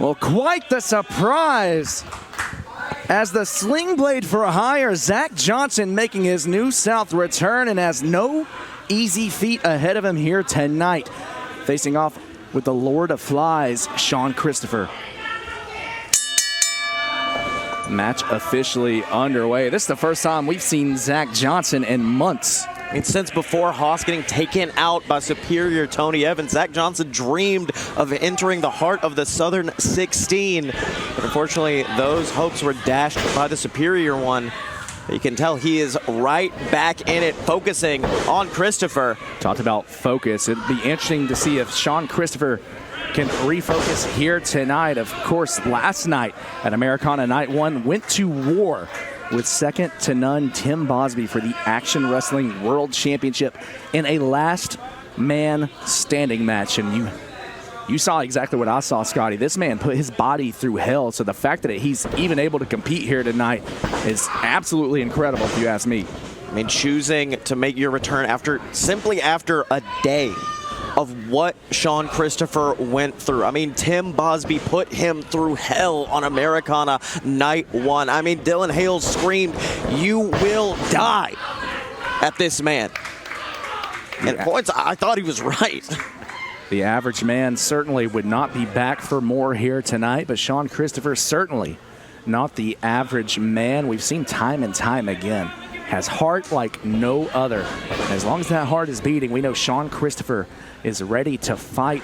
Well, quite the surprise. As the sling blade for hire, Zach Johnson making his New South return and has no easy feat ahead of him here tonight. Facing off with the Lord of Flies, Sean Christopher. Match officially underway. This is the first time we've seen Zach Johnson in months. I mean, since before Haas getting taken out by superior Tony Evans, Zach Johnson dreamed of entering the heart of the Southern 16. But unfortunately, those hopes were dashed by the superior one. You can tell he is right back in it, focusing on Christopher. Talked about focus. It'd be interesting to see if Sean Christopher can refocus here tonight. Of course, last night at Americana Night 1 went to war with second to none Tim Bosby for the Action Wrestling World Championship in a last man standing match. And you saw exactly what I saw, Scottye. This man put his body through hell. So the fact that he's even able to compete here tonight is absolutely incredible, if you ask me. I mean, choosing to make your return simply after a day of what Sean Christopher went through. I mean, Tim Bosby put him through hell on Americana Night 1. I mean, Dylan Hales screamed, "You will die," at this man. And at points, I thought he was right. The average man certainly would not be back for more here tonight, but Sean Christopher certainly not the average man. We've seen time and time again. Has heart like no other. As long as that heart is beating, we know Sean Christopher is ready to fight.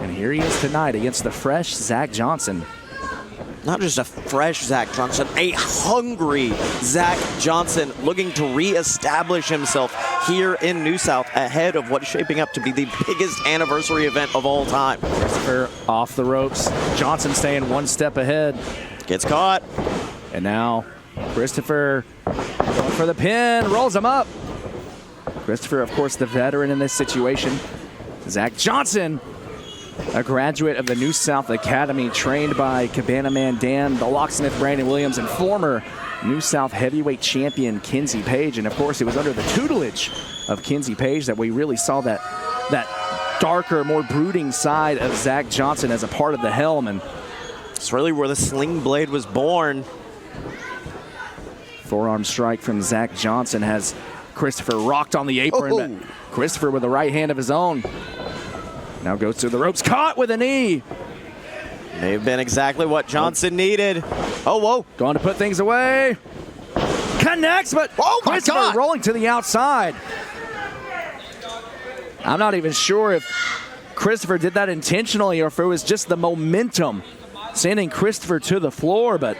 And here he is tonight against the fresh Zach Johnson. Not just a fresh Zach Johnson, a hungry Zach Johnson looking to reestablish himself here in New South ahead of what's shaping up to be the biggest anniversary event of all time. Christopher off the ropes. Johnson staying one step ahead. Gets caught. And now Christopher going for the pin, rolls him up. Christopher, of course, the veteran in this situation. Zach Johnson, a graduate of the New South Academy, trained by Cabana Man Dan, the locksmith Brandon Williams, and former New South heavyweight champion Kinsey Page. And of course, it was under the tutelage of Kinsey Page that we really saw that darker, more brooding side of Zach Johnson as a part of the helm. And it's really where the sling blade was born. Forearm strike from Zach Johnson has Christopher rocked on the apron. Oh. Christopher with a right hand of his own. Now goes through the ropes, caught with a knee. May have been exactly what Johnson needed. Oh, whoa. Going to put things away. Connects, but Christopher rolling to the outside. I'm not even sure if Christopher did that intentionally or if it was just the momentum sending Christopher to the floor, but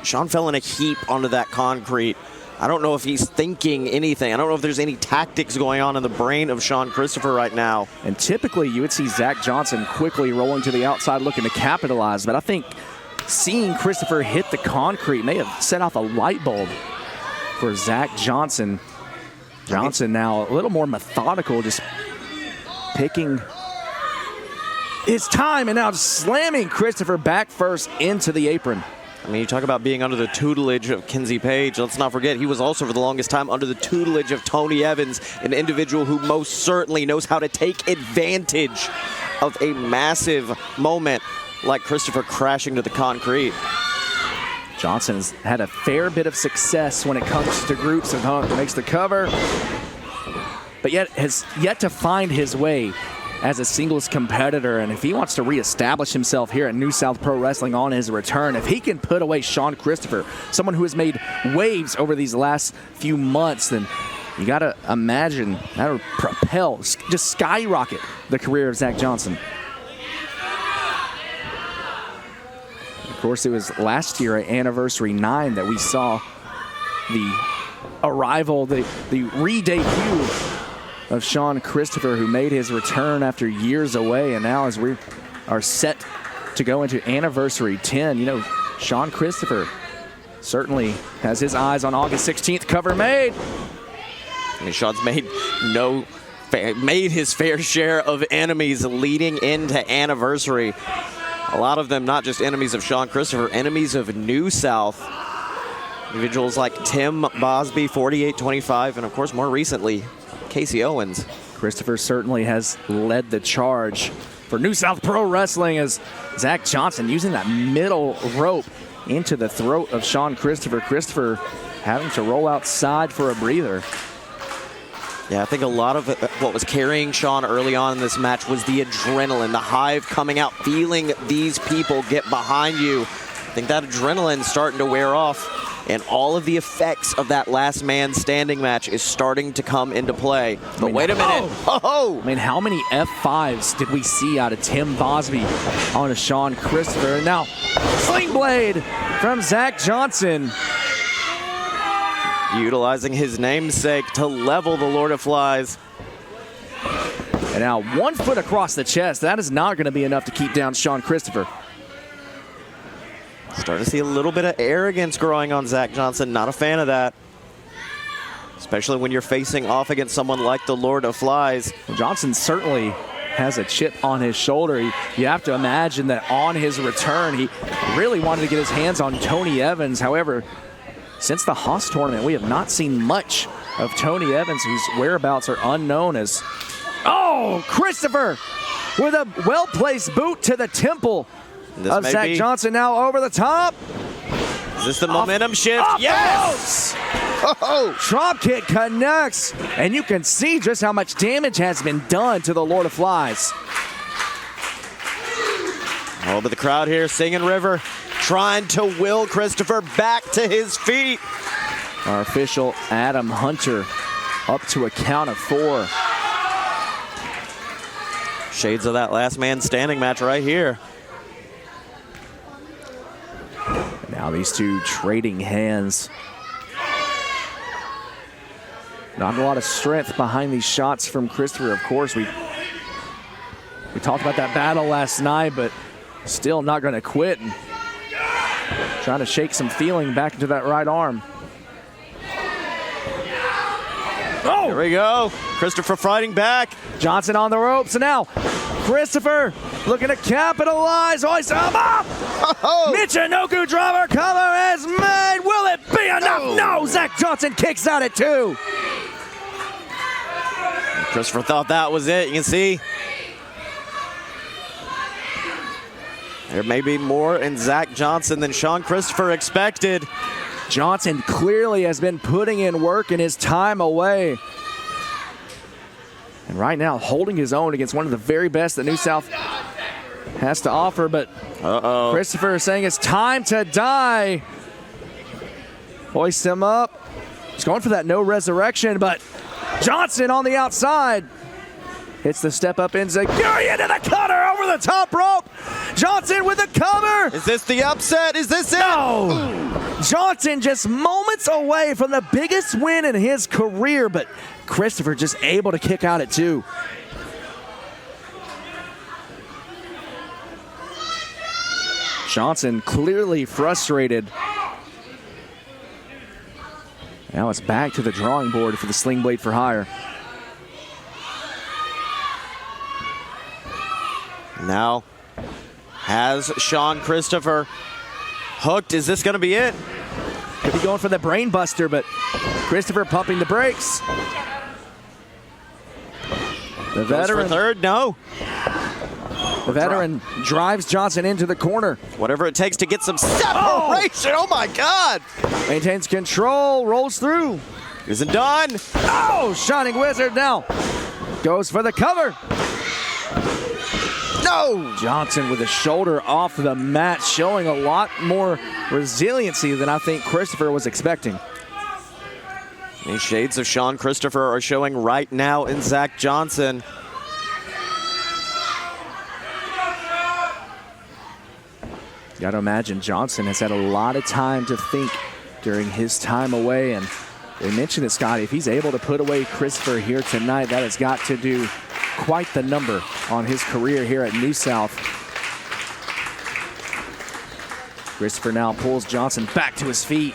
Sean fell in a heap onto that concrete. I don't know if he's thinking anything. I don't know if there's any tactics going on in the brain of Sean Christopher right now. And typically you would see Zach Johnson quickly rolling to the outside looking to capitalize, but I think seeing Christopher hit the concrete may have set off a light bulb for Zach Johnson. Johnson now a little more methodical, just picking his time and now slamming Christopher back first into the apron. I mean, you talk about being under the tutelage of Kinsey Page. Let's not forget, he was also for the longest time under the tutelage of Tony Evans, an individual who most certainly knows how to take advantage of a massive moment like Christopher crashing to the concrete. Johnson's had a fair bit of success when it comes to groups and makes the cover, but yet has yet to find his way as a singles competitor. And if he wants to reestablish himself here at New South Pro Wrestling on his return, if he can put away Sean Christopher, someone who has made waves over these last few months, then you got to imagine that would propel, just skyrocket the career of Zach Johnson. Of course, it was last year at Anniversary 9 that we saw the arrival, the re-debut of Sean Christopher, who made his return after years away. And now as we are set to go into Anniversary 10, you know, Sean Christopher certainly has his eyes on August 16th cover made. I mean, Sean's made his fair share of enemies leading into Anniversary. A lot of them not just enemies of Sean Christopher, enemies of New South. Individuals like Tim Bosby, 48-25, and of course more recently, Casey Owens. Christopher certainly has led the charge for New South Pro Wrestling as Zach Johnson using that middle rope into the throat of Sean Christopher. Christopher having to roll outside for a breather. Yeah, I think a lot of what was carrying Sean early on in this match was the adrenaline, the hive coming out, feeling these people get behind you. I think that adrenaline's starting to wear off, and all of the effects of that last man standing match is starting to come into play. But wait a minute. Oh! I mean, how many F5s did we see out of Tim Bosby onto Sean Christopher? And now, Sling Blade from Zach Johnson. Utilizing his namesake to level the Lord of Flies. And now 1 foot across the chest. That is not going to be enough to keep down Sean Christopher. Starting to see a little bit of arrogance growing on Zach Johnson. Not a fan of that. Especially when you're facing off against someone like the Lord of Flies. Well, Johnson certainly has a chip on his shoulder. You have to imagine that on his return, he really wanted to get his hands on Tony Evans. However, since the Haas tournament, we have not seen much of Tony Evans, whose whereabouts are unknown as... Oh, Christopher with a well-placed boot to the temple of Zach Johnson, now over the top. Is this the momentum shift? Yes! Oh, drop kick connects, and you can see just how much damage has been done to the Lord of Flies. Oh, but the crowd here, Singin River, trying to will Christopher back to his feet. Our official, Adam Hunter, up to a count of 4. Shades of that last man standing match right here. Now these two trading hands. Not a lot of strength behind these shots from Christopher. Of course, we talked about that battle last night, but still not going to quit. And trying to shake some feeling back into that right arm. Oh! Here we go. Christopher fighting back. Johnson on the ropes, and now Christopher looking to capitalize. Hoist him up! Oh. Michinoku driver cover is made. Will it be enough? Oh. No! Zach Johnson kicks out at 2. Christopher thought that was it. You can see there may be more in Zach Johnson than Sean Christopher expected. Johnson clearly has been putting in work in his time away. And right now, holding his own against one of the very best that New South has to offer. But Christopher is saying it's time to die. Hoist him up. He's going for that no resurrection, but Johnson on the outside. Hits the step up enziguri into the cutter over the top rope. Johnson with the cover. Is this the upset? Is this it? No. Ooh. Johnson just moments away from the biggest win in his career, but Christopher just able to kick out at 2. Johnson clearly frustrated. Now it's back to the drawing board for the Sling Blade for Hire. Now has Sean Christopher hooked. Is this going to be it? Could be going for the brain buster, but Christopher pumping the brakes. The veteran. Goes for third? No. The veteran drives Johnson into the corner. Whatever it takes to get some separation. Oh my God. Maintains control, rolls through. Isn't done. Oh, Shining Wizard now goes for the cover. No! Johnson with the shoulder off the mat, showing a lot more resiliency than I think Christopher was expecting. These shades of Sean Christopher are showing right now in Zach Johnson. Got to imagine Johnson has had a lot of time to think during his time away, and we mentioned it, Scottye, if he's able to put away Christopher here tonight, that has got to do quite the number on his career here at New South. Christopher now pulls Johnson back to his feet.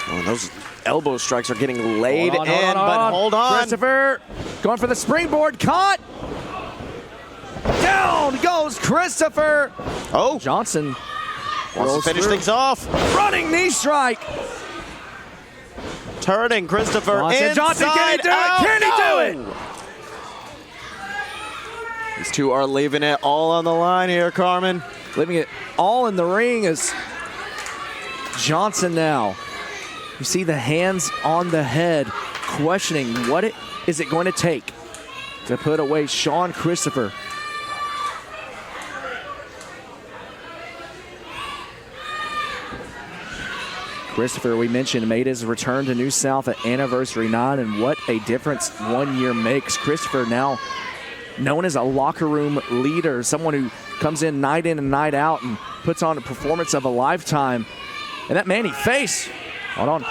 Oh, those elbow strikes are getting laid in, but hold on. Christopher going for the springboard, caught. Down goes Christopher. Oh, Johnson wants to finish things off. Running knee strike. Turning Christopher inside Johnson, can he do it? Can he do it? These two are leaving it all on the line here, Carmen. Leaving it all in the ring is Johnson now. You see the hands on the head, questioning what is it going to take to put away Sean Christopher. Christopher, we mentioned, made his return to New South at Anniversary 9, and what a difference 1 year makes. Christopher now known as a locker room leader, someone who comes in and night out and puts on a performance of a lifetime. And that man he faced, hold on,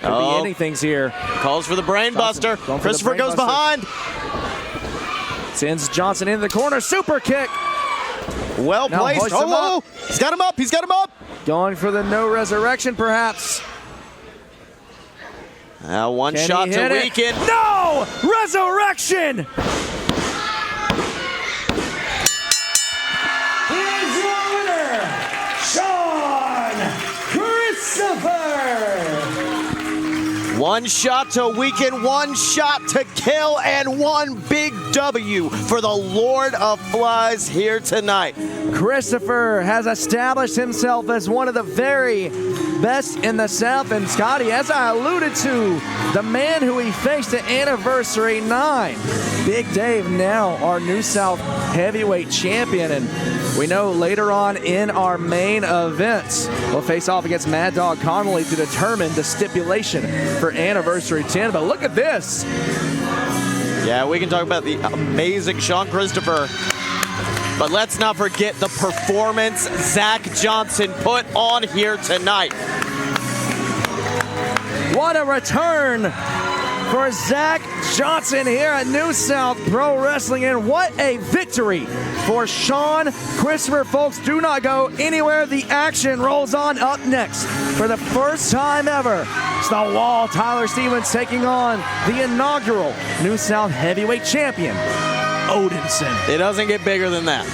could be anything's here. Calls for the brain buster. Christopher goes behind. Sends Johnson into the corner, super kick. Well placed. Oh, he's got him up, he's got him up. Going for the no resurrection, perhaps. One shot to weaken. No resurrection. Here's your winner, Sean Christopher. One shot to weaken, one shot to kill, and one big W for the Lord of Flies here tonight. Christopher has established himself as one of the very best in the South. And Scottye, as I alluded to, the man who he faced at Anniversary 9, Big Dave, now our New South heavyweight champion. And we know later on in our main events, we'll face off against Mad Dog Connolly to determine the stipulation for Anniversary 10. But look at this. Yeah, we can talk about the amazing Sean Christopher, but let's not forget the performance Zach Johnson put on here tonight. What a return for Zach Johnson here at New South Pro Wrestling, and what a victory for Sean Christopher. Folks, do not go anywhere. The action rolls on. Up next, for the first time ever, it's the Wall, Tyler Stevens, taking on the inaugural New South Heavyweight Champion, Odinson. It doesn't get bigger than that.